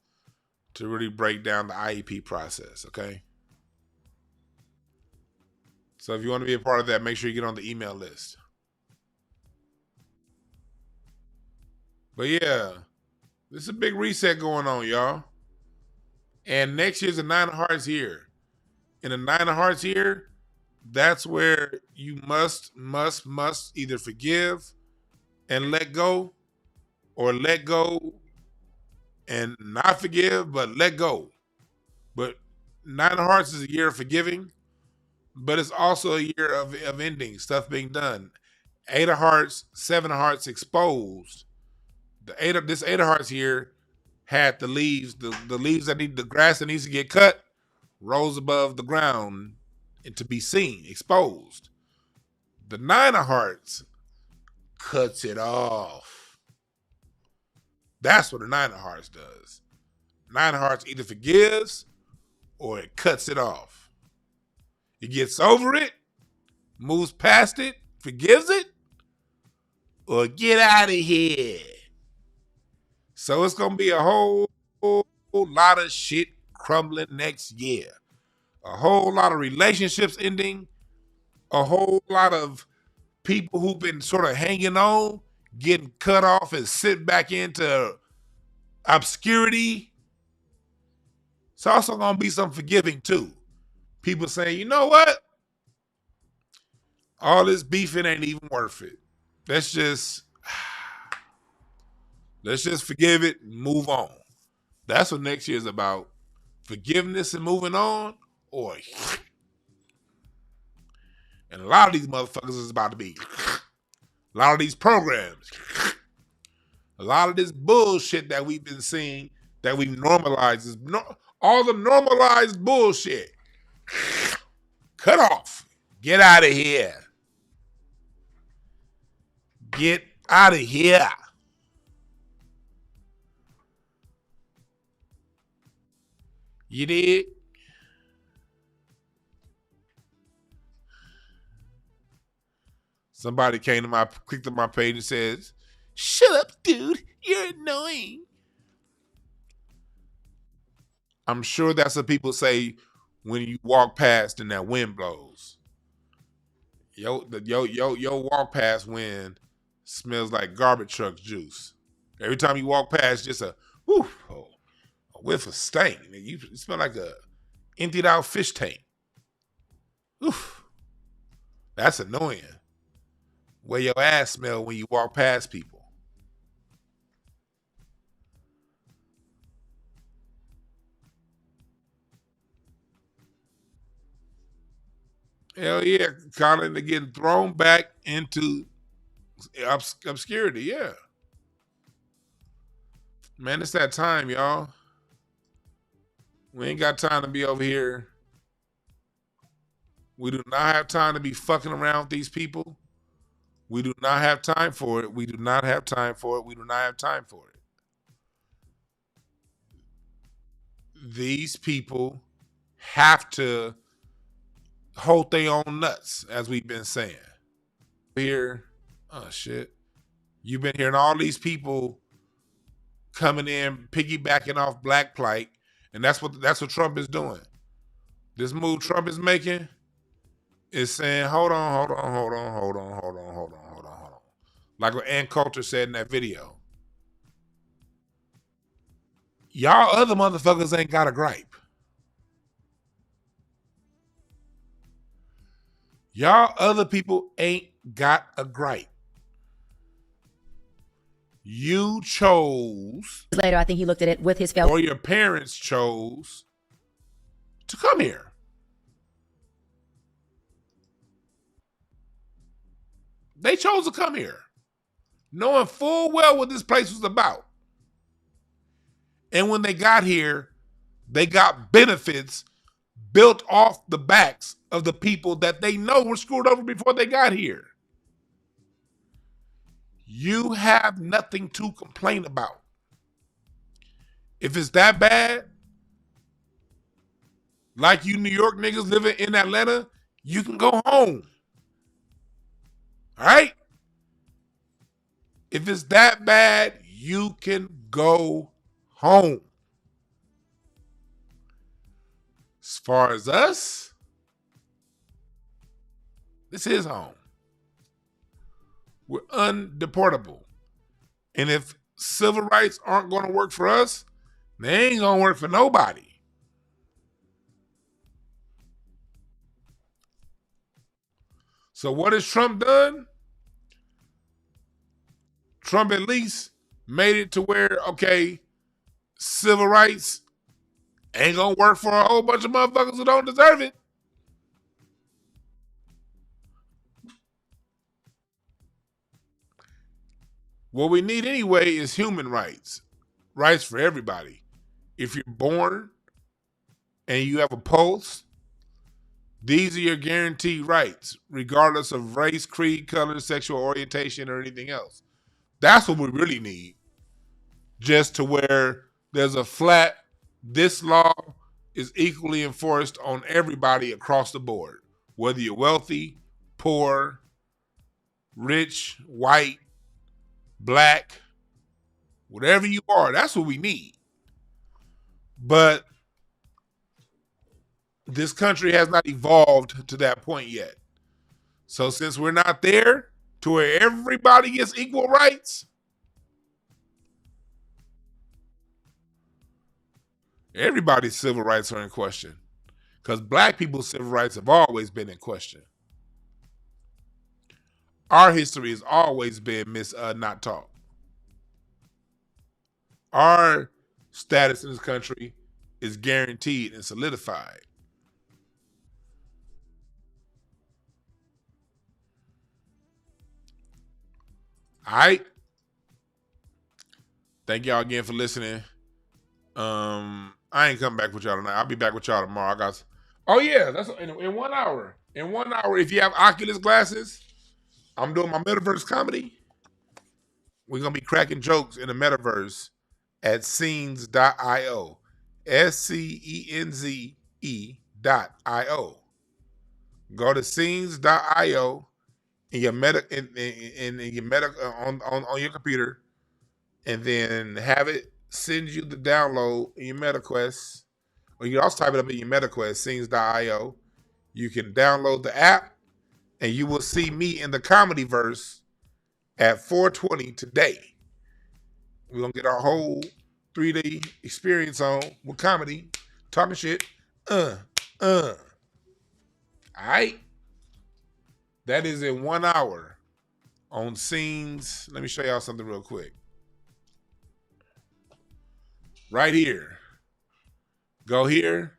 to really break down the IEP process, okay? So if you want to be a part of that, make sure you get on the email list. But yeah, this is a big reset going on, y'all. And next year's a 9 of Hearts year. In a 9 of Hearts year, that's where you must either forgive and let go, or let go and not forgive, but let go. But 9 of Hearts is a year of forgiving, but it's also a year of ending, stuff being done. 8 of Hearts, 7 of Hearts exposed. This 8 of Hearts here had the leaves, the leaves that need, the grass that needs to get cut, rose above the ground and to be seen, exposed. The 9 of Hearts cuts it off. That's what the 9 of Hearts does. 9 of Hearts either forgives or it cuts it off. It gets over it, moves past it, forgives it, or get out of here. So it's going to be a whole lot of shit crumbling next year. A whole lot of relationships ending. A whole lot of people who've been sort of hanging on, getting cut off and sit back into obscurity. It's also going to be some forgiving too. People saying, you know what? All this beefing ain't even worth it. Let's just forgive it and move on. That's what next year is about. Forgiveness and moving on, or and a lot of these motherfuckers is about to be a lot of these programs, a lot of this bullshit that we've been seeing, that we've normalized, is all the normalized bullshit. Cut off. Get out of here. Get out of here. You did? Somebody clicked on my page and says, shut up, dude. You're annoying. I'm sure that's what people say when you walk past and that wind blows. Yo walk past wind smells like garbage truck juice. Every time you walk past, just a whiff of stank. You smell like a emptied out fish tank. Oof. That's annoying. Where your ass smell when you walk past people. Hell yeah, Colin, they're getting thrown back into obscurity, yeah. Man, it's that time, y'all. We ain't got time to be over here. We do not have time to be fucking around with these people. We do not have time for it. We do not have time for it. We do not have time for it. These people have to hold their own nuts, as we've been saying. Here, oh shit. You've been hearing all these people coming in, piggybacking off black plight, and that's what Trump is doing. This move Trump is making is saying, hold on. Like what Coulter said in that video. Y'all other motherfuckers ain't got a gripe. Y'all other people ain't got a gripe. You chose. Later, I think he looked at it with his fellow. Or your parents chose to come here. They chose to come here, knowing full well what this place was about. And when they got here, they got benefits built off the backs of the people that they know were screwed over before they got here. You have nothing to complain about. If it's that bad, like you New York niggas living in Atlanta, you can go home. All right? If it's that bad, you can go home. As far as us, this is home. We're undeportable. And if civil rights aren't going to work for us, they ain't going to work for nobody. So what has Trump done? Trump at least made it to where, okay, civil rights ain't going to work for a whole bunch of motherfuckers who don't deserve it. What we need anyway is human rights. Rights for everybody. If you're born and you have a pulse, these are your guaranteed rights, regardless of race, creed, color, sexual orientation, or anything else. That's what we really need. Just to where there's a flat, this law is equally enforced on everybody across the board. Whether you're wealthy, poor, rich, white, black, whatever you are, that's what we need. But this country has not evolved to that point yet. So since we're not there to where everybody gets equal rights, everybody's civil rights are in question. Because black people's civil rights have always been in question. Our history has always been not taught. Our status in this country is guaranteed and solidified. All right. Thank y'all again for listening. I ain't coming back with y'all tonight. I'll be back with y'all tomorrow. That's in 1 hour. In 1 hour, if you have Oculus glasses, I'm doing my metaverse comedy. We're gonna be cracking jokes in the metaverse at scenes.io. SCENZE.io. Go to scenes.io in your on your computer, and then have it send you the download in your MetaQuest, or you can also type it up in your MetaQuest, scenes.io. You can download the app, and you will see me in the comedy verse at 4:20 today. We're gonna get our whole 3D experience on with comedy, talking shit. All right. That is in 1 hour on Scenes. Let me show y'all something real quick. Right here. Go here.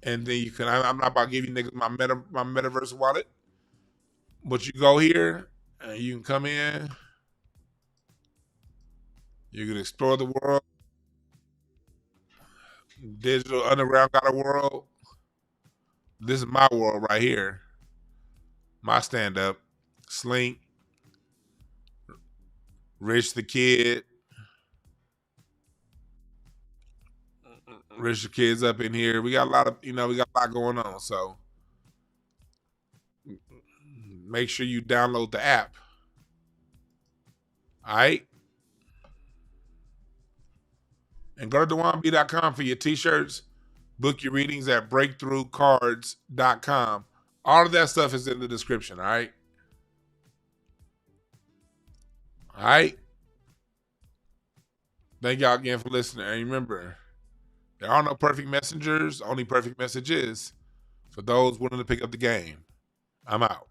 And then you can, I'm not about to give you niggas my metaverse wallet. But you go here and you can come in. You can explore the world. Digital Underground got a world. This is my world right here. My stand-up. Slink. Rich the Kid. Rich the Kid's up in here. We got a lot going on. So make sure you download the app. All right? And go to DewanB.com for your t-shirts. Book your readings at breakthroughcards.com. All of that stuff is in the description, all right? All right? Thank y'all again for listening. And remember, there are no perfect messengers. Only perfect message is for those willing to pick up the game. I'm out.